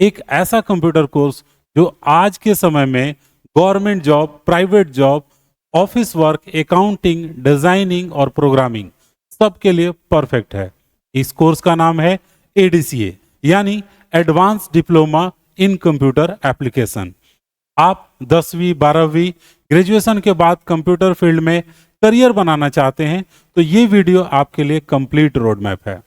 एक ऐसा computer course जो आज के समय में government job, private job, office work, accounting, designing और प्रोग्रामिंग सबके लिए परफेक्ट है। इस कोर्स का नाम है एडीसीए यानी advance diploma in computer application. आप 10वीं 12वीं ग्रेजुएशन के बाद कंप्यूटर फील्ड में करियर बनाना चाहते हैं तो ये वीडियो आपके लिए कंप्लीट रोड मैप है।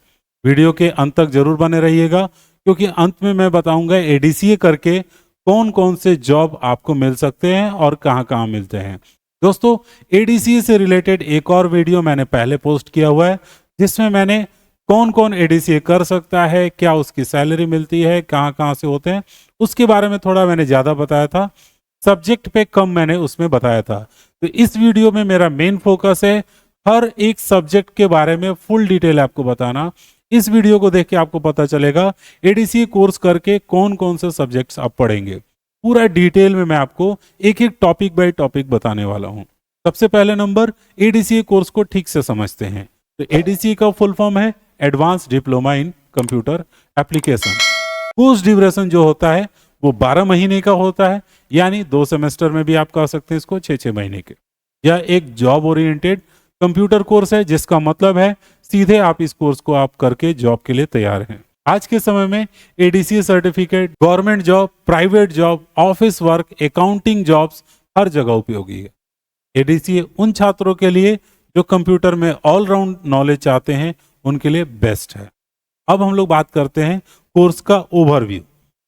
वीडियो के अंत तक जरूर बने रहिएगा क्योंकि अंत में मैं बताऊंगा एडीसीए करके कौन कौन से जॉब आपको मिल सकते हैं और कहां कहां मिलते हैं। दोस्तों, एडीसीए से रिलेटेड एक और वीडियो मैंने पहले पोस्ट किया हुआ है जिसमें मैंने कौन कौन एडीसीए कर सकता है, क्या उसकी सैलरी मिलती है, कहां कहां से होते हैं, उसके बारे में थोड़ा मैंने ज़्यादा बताया था, सब्जेक्ट पे कम मैंने उसमें बताया था। तो इस वीडियो में मेरा मेन फोकस है हर एक सब्जेक्ट के बारे में फुल डिटेल आपको बताना। इस वीडियो को देख के आपको पता चलेगा एडीसीए कोर्स करके कौन कौन से सब्जेक्ट्स आप पढ़ेंगे। पूरा डिटेल में मैं आपको एक एक टॉपिक बाय टॉपिक बताने वाला हूं। सबसे पहले नंबर, एडीसीए कोर्स को ठीक से समझते हैं। तो एडीसीए का फुल फॉर्म है advance diploma in computer application. Course duration जो होता है वो 12 महीने का होता है, यानी 2 सेमेस्टर में भी आप कर सकते हैं इसको, 6 महीने के। यह एक जॉब ओरिएंटेड कंप्यूटर कोर्स है जिसका मतलब है सीधे आप इस कोर्स को आप करके जॉब के लिए तैयार हैं। आज के समय में ADCA certificate government job, private job, office work, accounting jobs हर जगह उपयोगी है। एडीसीए उन छात्रों के लिए जो कंप्यूटर में ऑलराउंड नॉलेज चाहते हैं उनके लिए बेस्ट है। अब हम लोग बात करते हैं कोर्स का ओवरव्यू,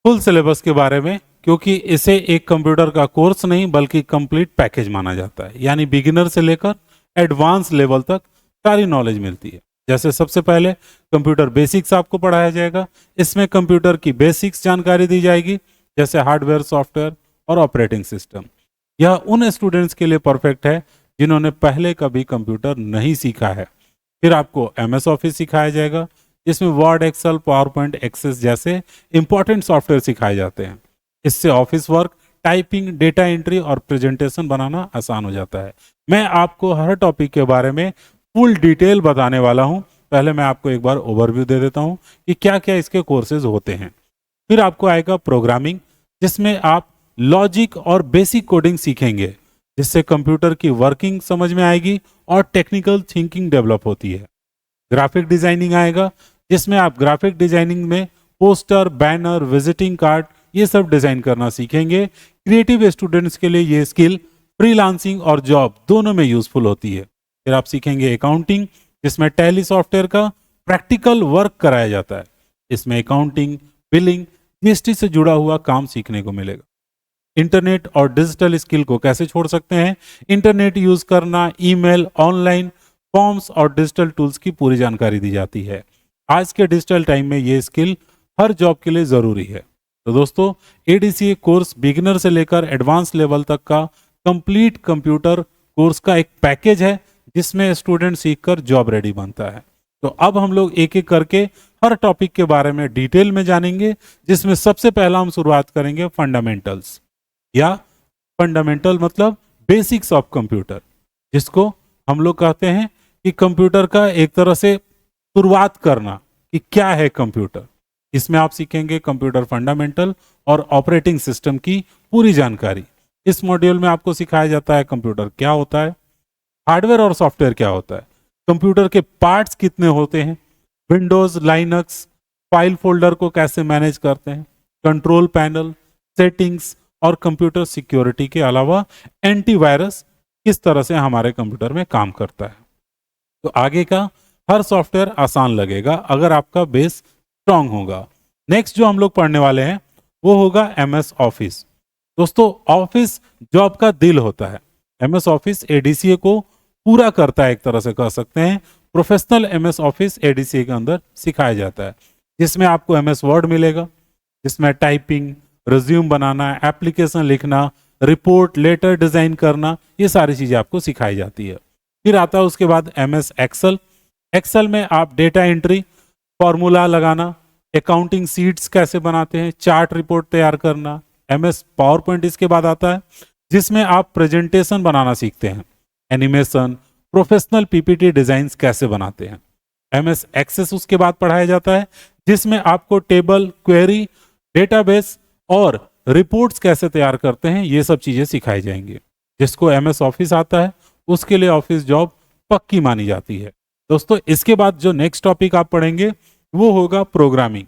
फुल सिलेबस के बारे में, क्योंकि इसे एक कंप्यूटर का कोर्स नहीं बल्कि कंप्लीट पैकेज माना जाता है, यानी बिगिनर से लेकर एडवांस लेवल तक सारी नॉलेज मिलती है। जैसे सबसे पहले कंप्यूटर बेसिक्स आपको पढ़ाया जाएगा। इसमें कंप्यूटर की बेसिक्स जानकारी दी जाएगी, जैसे हार्डवेयर, सॉफ्टवेयर और ऑपरेटिंग सिस्टम। यह उन स्टूडेंट्स के लिए परफेक्ट है जिन्होंने पहले कभी कंप्यूटर नहीं सीखा है। फिर आपको एमएस ऑफिस सिखाया जाएगा जिसमें word, Excel, power point, access जैसे इंपॉर्टेंट सॉफ्टवेयर सिखाए जाते हैं। इससे office work, typing, data entry और प्रेजेंटेशन बनाना आसान हो जाता है। मैं आपको हर टॉपिक के बारे में फुल डिटेल बताने वाला हूं। पहले मैं आपको एक बार ओवरव्यू दे देता हूं कि क्या क्या इसके कोर्सेज होते हैं। फिर आपको आएगा प्रोग्रामिंग, जिसमें आप लॉजिक और बेसिक कोडिंग सीखेंगे, जिससे कंप्यूटर की वर्किंग समझ में आएगी और टेक्निकल थिंकिंग डेवलप होती है। ग्राफिक डिजाइनिंग आएगा, जिसमें आप ग्राफिक डिजाइनिंग में पोस्टर, बैनर, विजिटिंग कार्ड ये सब डिजाइन करना सीखेंगे। क्रिएटिव स्टूडेंट्स के लिए ये स्किल फ्रीलांसिंग और जॉब दोनों में यूजफुल होती है। फिर आप सीखेंगे अकाउंटिंग, जिसमें टैली सॉफ्टवेयर का प्रैक्टिकल वर्क कराया जाता है। इसमें अकाउंटिंग, बिलिंग, जीएसटी से जुड़ा हुआ काम सीखने को मिलेगा। इंटरनेट और डिजिटल स्किल को कैसे छोड़ सकते हैं, इंटरनेट यूज करना, ईमेल, ऑनलाइन फॉर्म्स और डिजिटल टूल्स की पूरी जानकारी दी जाती है। आज के डिजिटल टाइम में ये स्किल हर जॉब के लिए जरूरी है। तो दोस्तों, एडीसीए कोर्स बिगिनर से लेकर एडवांस लेवल तक का कंप्लीट कंप्यूटर कोर्स का एक पैकेज है जिसमें स्टूडेंट सीखकर जॉब रेडी बनता है। तो अब हम लोग एक एक करके हर टॉपिक के बारे में डिटेल में जानेंगे, जिसमें सबसे पहला हम शुरुआत करेंगे फंडामेंटल्स, या फंडामेंटल मतलब बेसिक्स ऑफ कंप्यूटर, जिसको हम लोग कहते हैं कि कंप्यूटर का एक तरह से शुरुआत करना कि क्या है कंप्यूटर। इसमें आप सीखेंगे कंप्यूटर फंडामेंटल और ऑपरेटिंग सिस्टम की पूरी जानकारी। इस मॉड्यूल में आपको सिखाया जाता है कंप्यूटर क्या होता है, हार्डवेयर और सॉफ्टवेयर क्या होता है, कंप्यूटर के पार्ट्स कितने होते हैं, विंडोज, लाइनक्स, फाइल फोल्डर को कैसे मैनेज करते हैं, कंट्रोल पैनल, सेटिंग्स और कंप्यूटर सिक्योरिटी के अलावा एंटीवायरस किस तरह से हमारे कंप्यूटर में काम करता है। तो आगे का हर सॉफ्टवेयर आसान लगेगा अगर आपका बेस स्ट्रांग होगा। नेक्स्ट जो हम लोग पढ़ने वाले हैं वो होगा एमएस ऑफिस। दोस्तों, ऑफिस जॉब का दिल होता है। एमएस ऑफिस एडीसीए को पूरा करता है, एक तरह से कह सकते हैं। प्रोफेशनल एमएस ऑफिस एडीसीए के अंदर सिखाया जाता है, जिसमें आपको एमएस वर्ड मिलेगा, जिसमें टाइपिंग, रिज्यूम बनाना, एप्लीकेशन लिखना, रिपोर्ट, लेटर डिजाइन करना, ये सारी चीजें आपको सिखाई जाती है। फिर आता है उसके बाद एमएस एक्सेल। एक्सेल में आप डेटा एंट्री, फॉर्मूला लगाना, अकाउंटिंग सीट्स कैसे बनाते हैं, चार्ट रिपोर्ट तैयार करना। एमएस पावर पॉइंट इसके बाद आता है, जिसमें आप प्रेजेंटेशन बनाना सीखते हैं, एनिमेशन, प्रोफेशनल पीपीटी डिजाइन्स कैसे बनाते हैं। एमएस एक्सेस उसके बाद पढ़ाया जाता है, जिसमें आपको टेबल, क्वेरी, डेटाबेस और रिपोर्ट्स कैसे तैयार करते हैं, ये सब चीजें सिखाई जाएंगी। जिसको एमएस ऑफिस आता है उसके लिए ऑफिस जॉब पक्की मानी जाती है। दोस्तों, इसके बाद जो नेक्स्ट टॉपिक आप पढ़ेंगे वो होगा प्रोग्रामिंग।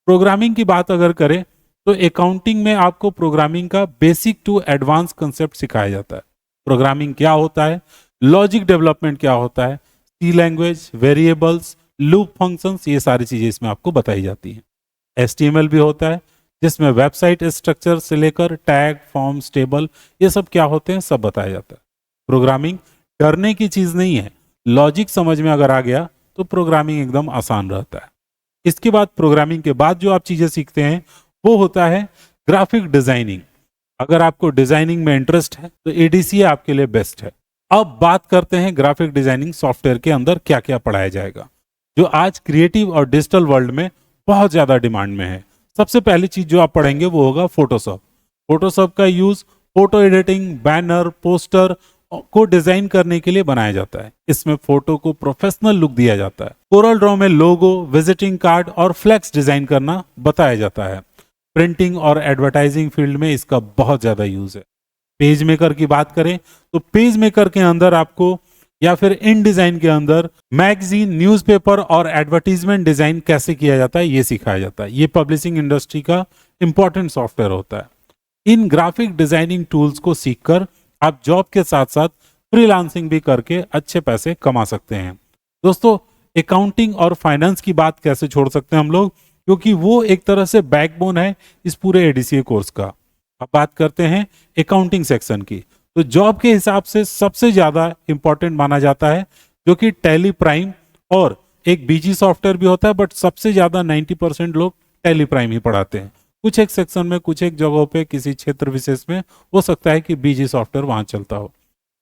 प्रोग्रामिंग की बात अगर करें तो अकाउंटिंग में आपको प्रोग्रामिंग का बेसिक टू एडवांस कंसेप्ट सिखाया जाता है। प्रोग्रामिंग क्या होता है, लॉजिक डेवलपमेंट क्या होता है, सी लैंग्वेज, वेरिएबल्स, लूप फंक्शंस, ये सारी चीजें इसमें आपको बताई जाती हैं। एचटीएमएल भी होता है जिसमें वेबसाइट स्ट्रक्चर से लेकर टैग, फॉर्म्स, टेबल, ये सब क्या होते हैं सब बताया जाता है। प्रोग्रामिंग डरने की चीज नहीं है, लॉजिक समझ में अगर आ गया तो प्रोग्रामिंग एकदम आसान रहता है। इसके बाद प्रोग्रामिंग के बाद जो आप चीजें सीखते हैं वो होता है ग्राफिक डिजाइनिंग। अगर आपको डिजाइनिंग में इंटरेस्ट है तो एडीसीए आपके लिए बेस्ट है। अब बात करते हैं ग्राफिक डिजाइनिंग सॉफ्टवेयर के अंदर क्या क्या पढ़ाया जाएगा, जो आज क्रिएटिव और डिजिटल वर्ल्ड में बहुत ज्यादा डिमांड में है। सबसे पहली चीज जो आप पढ़ेंगे वो होगा फोटोशॉप। फोटोशॉप का use photo editing, banner, poster को डिजाइन करने के लिए बनाया जाता है। इसमें फोटो को प्रोफेशनल लुक दिया जाता है। कोरल ड्रॉ में लोगो, विजिटिंग कार्ड और फ्लेक्स डिजाइन करना बताया जाता है। प्रिंटिंग और एडवर्टाइजिंग फील्ड में इसका बहुत ज्यादा यूज है। पेज मेकर की बात करें तो पेज मेकर के अंदर आपको या फिर इन डिजाइन के अंदर मैगजीन, न्यूज़पेपर और एडवर्टीजमेंट डिजाइन कैसे किया जाता है ये सिखाया जाता है। ये पब्लिशिंग इंडस्ट्री का इंपॉर्टेंट सॉफ्टवेयर होता है। इन ग्राफिक डिजाइनिंग टूल्स को सीखकर आप जॉब के साथ साथ फ्रीलांसिंग भी करके अच्छे पैसे कमा सकते हैं। दोस्तों, अकाउंटिंग और फाइनेंस की बात कैसे छोड़ सकते हैं हम लोग, क्योंकि वो एक तरह से बैकबोन है इस पूरे एडीसीए कोर्स का। अब बात करते हैं अकाउंटिंग सेक्शन की, तो जॉब के हिसाब से सबसे ज्यादा इंपॉर्टेंट माना जाता है जो कि टैली प्राइम और एक बीजी सॉफ्टवेयर भी होता है, बट सबसे ज्यादा 90% लोग टैली प्राइम ही पढ़ाते हैं। कुछ एक सेक्शन में, कुछ एक जगहों पे, किसी क्षेत्र विशेष में हो सकता है कि बीजी सॉफ्टवेयर वहां चलता हो।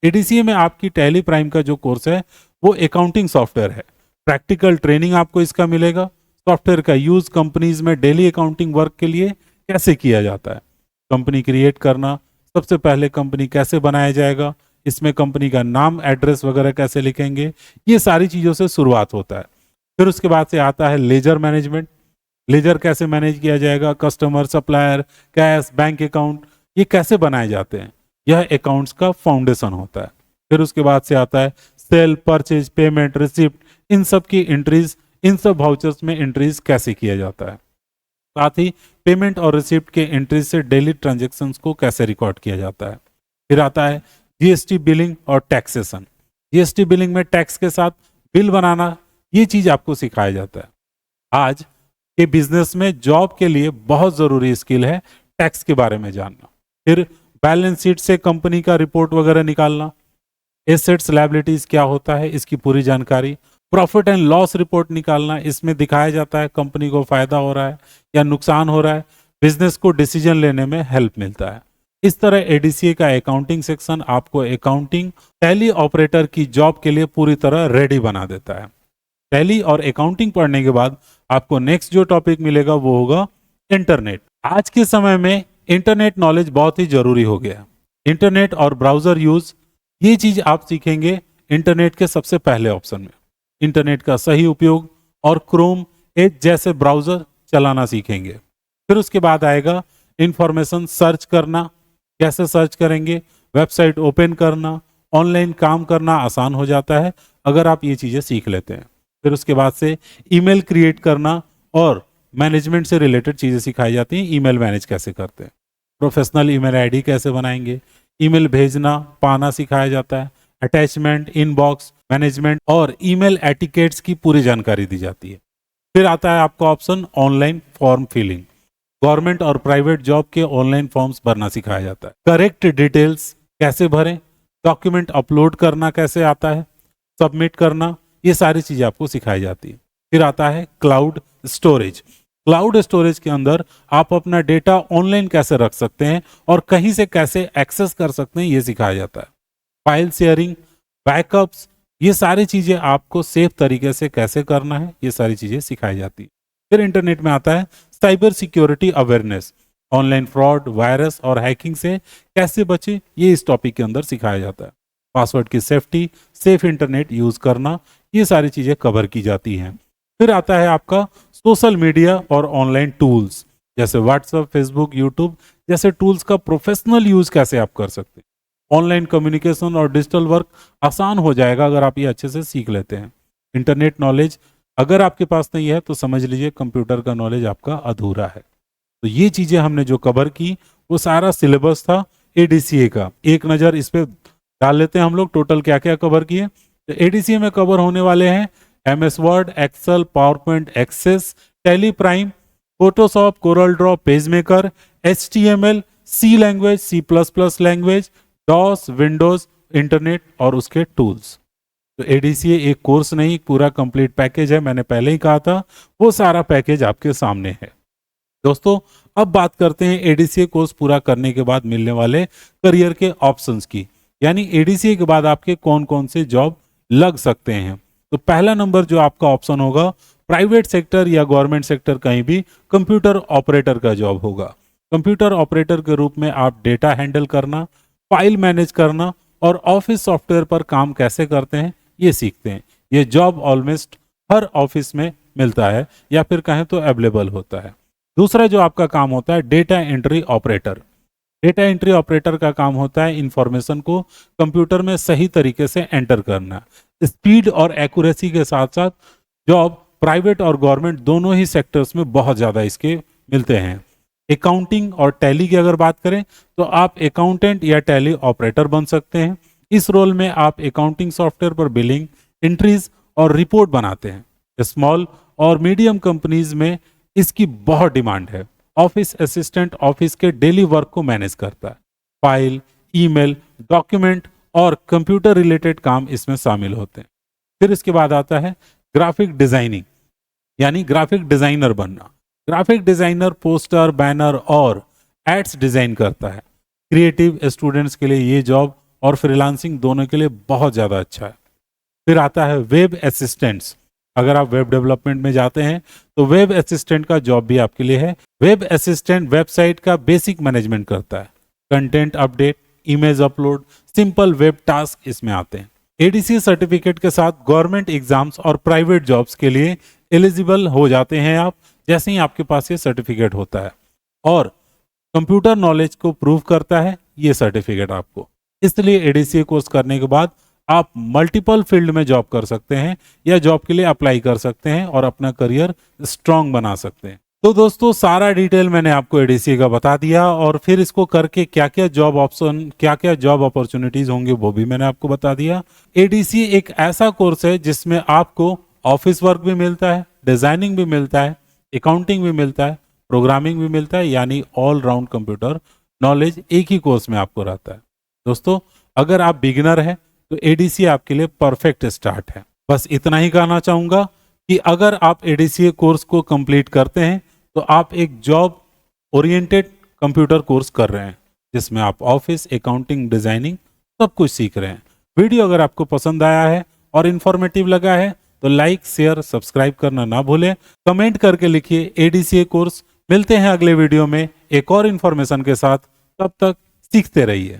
एडीसीए में आपकी टैली प्राइम का जो कोर्स है वो अकाउंटिंग सॉफ्टवेयर है। प्रैक्टिकल ट्रेनिंग आपको इसका मिलेगा। सॉफ्टवेयर का यूज कंपनीज में डेली अकाउंटिंग वर्क के लिए कैसे किया जाता है, कंपनी क्रिएट करना, सबसे पहले कंपनी कैसे बनाया जाएगा, इसमें कंपनी का नाम, एड्रेस वगैरह कैसे लिखेंगे, ये सारी चीजों से शुरुआत होता है। फिर उसके बाद से आता है लेजर मैनेजमेंट। लेजर कैसे मैनेज किया जाएगा, customer, supplier, cash, bank account, ये कैसे बनाए जाते हैं, यह अकाउंट्स का फाउंडेशन होता है। फिर उसके बाद से आता है सेल, परचेज, पेमेंट, रिसिप्ट, इन सब की एंट्रीज, इन सब वाउचर्स में एंट्रीज कैसे किया जाता है। साथ ही पेमेंट और रिसिप्ट के एंट्रीज से डेली ट्रांजेक्शन्स को कैसे रिकॉर्ड किया जाता है। फिर आता है जीएसटी बिलिंग और टैक्सेशन। जीएसटी बिलिंग में टैक्स के साथ बिल बनाना, ये चीज आपको सिखाया जाता है। आज के बिजनेस में जॉब के लिए बहुत जरूरी स्किल है टैक्स के बारे में जानना। फिर बैलेंस शीट से कंपनी का रिपोर्ट वगैरह निकालना, एसेट्स, लायबिलिटीज क्या होता है इसकी पूरी जानकारी, प्रॉफिट एंड लॉस रिपोर्ट निकालना, इसमें दिखाया जाता है कंपनी को फायदा हो रहा है या नुकसान हो रहा है, बिजनेस को डिसीजन लेने में हेल्प मिलता है। इस तरह एडीसीए का अकाउंटिंग सेक्शन आपको अकाउंटिंग टैली ऑपरेटर की जॉब के लिए पूरी तरह रेडी बना देता है। टैली और अकाउंटिंग पढ़ने के बाद आपको नेक्स्ट जो टॉपिक मिलेगा वो होगा इंटरनेट। आज के समय में इंटरनेट नॉलेज बहुत ही जरूरी हो गया। इंटरनेट और ब्राउजर यूज, ये चीज आप सीखेंगे इंटरनेट के सबसे पहले ऑप्शन में। इंटरनेट का सही उपयोग और क्रोम, एज जैसे ब्राउजर चलाना सीखेंगे। फिर उसके बाद आएगा इंफॉर्मेशन सर्च करना, कैसे सर्च करेंगे, वेबसाइट ओपन करना, ऑनलाइन काम करना आसान हो जाता है अगर आप ये चीजें सीख लेते हैं। फिर उसके बाद से ईमेल क्रिएट करना और मैनेजमेंट से रिलेटेड चीजें सिखाई जाती हैं। ईमेल मैनेज कैसे करते हैं, प्रोफेशनल ईमेल आईडी कैसे बनाएंगे, ईमेल भेजना पाना सिखाया जाता है। अटैचमेंट, इनबॉक्स मैनेजमेंट और ईमेल एटिकेट्स की पूरी जानकारी दी जाती है। फिर आता है आपका option online form filling. Government और प्राइवेट जॉब के ऑनलाइन फॉर्म्स भरना सिखाया जाता है। करेक्ट डिटेल्स कैसे भरें, डॉक्यूमेंट अपलोड करना कैसे आता है, सबमिट करना, ये सारी चीजें आपको सिखाई जाती है। फिर आता है क्लाउड स्टोरेज। क्लाउड स्टोरेज के अंदर आप अपना डेटा ऑनलाइन कैसे रख सकते हैं और कहीं से कैसे एक्सेस कर सकते हैं, ये सिखाया जाता है। फाइल शेयरिंग, बैकअप्स, ये सारी चीजें आपको सेफ तरीके से कैसे करना है, ये सारी चीजें सिखाई जाती है। फिर इंटरनेट में आता है cyber security awareness. Online fraud, virus और हैकिंग से कैसे बचे, ये इस टॉपिक के अंदर सिखाया जाता है। पासवर्ड की सेफ्टी, सेफ इंटरनेट यूज करना, ये सारी चीजें कवर की जाती हैं। फिर आता है आपका सोशल मीडिया और ऑनलाइन टूल्स। जैसे व्हाट्सएप, फेसबुक, यूट्यूब जैसे टूल्स का प्रोफेशनल यूज कैसे आप कर सकते हैं। ऑनलाइन कम्युनिकेशन और डिजिटल वर्क आसान हो जाएगा अगर आप ये अच्छे से सीख लेते हैं। इंटरनेट नॉलेज अगर आपके पास नहीं है तो समझ लीजिए कंप्यूटर का नॉलेज आपका अधूरा है। तो ये चीजें हमने जो कवर की वो सारा सिलेबस था एडीसीए का। एक नज़र इस पे डाल लेते हैं हम लोग टोटल क्या क्या कवर किए। तो एडीसीए में कवर होने वाले हैं MS Word, Excel, power point, Access, Tally Prime, Photoshop, Corel Draw, Page Maker, HTML, C language, C plus plus language, DOS, Windows, internet और उसके टूल्स। तो एडीसीए एक कोर्स नहीं, पूरा कंप्लीट पैकेज है। मैंने पहले ही कहा था वो सारा पैकेज आपके सामने है। दोस्तों अब बात करते हैं एडीसीए कोर्स पूरा करने के बाद मिलने वाले करियर के ऑप्शंस की, यानी एडीसीए के बाद आपके कौन कौन से जॉब लग सकते हैं। तो पहला नंबर जो आपका ऑप्शन होगा प्राइवेट सेक्टर या गवर्नमेंट सेक्टर कहीं भी कंप्यूटर ऑपरेटर का जॉब होगा। कंप्यूटर ऑपरेटर के रूप में आप डेटा हैंडल करना, फाइल मैनेज करना और ऑफिस सॉफ्टवेयर पर काम कैसे करते हैं ये सीखते हैं। ये जॉब ऑलमोस्ट हर ऑफिस में मिलता है या फिर कहें तो अवेलेबल होता है। दूसरा जो आपका काम होता है data entry operator. Data entry operator का काम होता है इंफॉर्मेशन को कंप्यूटर में सही तरीके से एंटर करना। स्पीड और एक्यूरेसी के साथ साथ जॉब प्राइवेट और गवर्नमेंट दोनों ही सेक्टर्स में बहुत ज़्यादा इसके मिलते हैं। अकाउंटिंग और टैली की अगर बात करें तो आप अकाउंटेंट या टैली ऑपरेटर बन सकते हैं। इस रोल में आप अकाउंटिंग सॉफ्टवेयर पर बिलिंग, एंट्रीज और रिपोर्ट बनाते हैं। स्मॉल और मीडियम कंपनीज में इसकी बहुत डिमांड है। ऑफिस असिस्टेंट ऑफिस के डेली वर्क को मैनेज करता है। फाइल, ईमेल, डॉक्यूमेंट और कंप्यूटर रिलेटेड काम इसमें शामिल होते हैं। फिर इसके बाद आता है ग्राफिक डिजाइनिंग, यानी ग्राफिक डिजाइनर बनना। ग्राफिक डिजाइनर पोस्टर, बैनर और एड्स डिजाइन करता है। क्रिएटिव स्टूडेंट्स के लिए ये जॉब और फ्रीलांसिंग दोनों के लिए बहुत ज़्यादा अच्छा है। फिर आता है वेब असिस्टेंट्स। अगर आप वेब डेवलपमेंट में जाते हैं तो वेब असिस्टेंट का जॉब भी आपके लिए है। वेब असिस्टेंट वेबसाइट का बेसिक मैनेजमेंट करता है। Content update, image upload, simple web task इसमें आते हैं। एडीसी सर्टिफिकेट के साथ गवर्नमेंट एग्जाम्स और प्राइवेट जॉब्स के लिए एलिजिबल हो जाते हैं आप, जैसे ही आपके पास ये सर्टिफिकेट होता है। और कंप्यूटर नॉलेज को प्रूव करता है ये सर्टिफिकेट आपको। इसलिए एडीसी कोर्स करने के बाद आप मल्टीपल फील्ड में जॉब कर सकते हैं या जॉब के लिए अप्लाई कर सकते हैं और अपना करियर स्ट्रांग बना सकते हैं। तो दोस्तों सारा डिटेल मैंने आपको एडीसी का बता दिया और फिर इसको करके क्या क्या जॉब ऑप्शन, क्या क्या जॉब अपॉर्चुनिटीज होंगे वो भी मैंने आपको बता दिया। एडीसी एक ऐसा कोर्स है जिसमें आपको ऑफिस वर्क भी मिलता है, डिजाइनिंग भी मिलता है, अकाउंटिंग भी मिलता है, प्रोग्रामिंग भी मिलता है, यानी ऑल राउंड कंप्यूटर नॉलेज एक ही कोर्स में आपको रहता है। दोस्तों अगर आप बिगिनर हैं तो एडीसी आपके लिए परफेक्ट स्टार्ट है। बस इतना ही कहना चाहूंगा कि अगर आप एडीसी कोर्स को कंप्लीट करते हैं तो आप एक जॉब ओरिएंटेड कंप्यूटर कोर्स कर रहे हैं जिसमें आप ऑफिस, अकाउंटिंग, डिजाइनिंग सब कुछ सीख रहे हैं। वीडियो अगर आपको पसंद आया है और इन्फॉर्मेटिव लगा है तो लाइक, शेयर, सब्सक्राइब करना ना भूलें। कमेंट करके लिखिए एडीसी कोर्स। मिलते हैं अगले वीडियो में एक और इन्फॉर्मेशन के साथ। तब तक सीखते रहिए।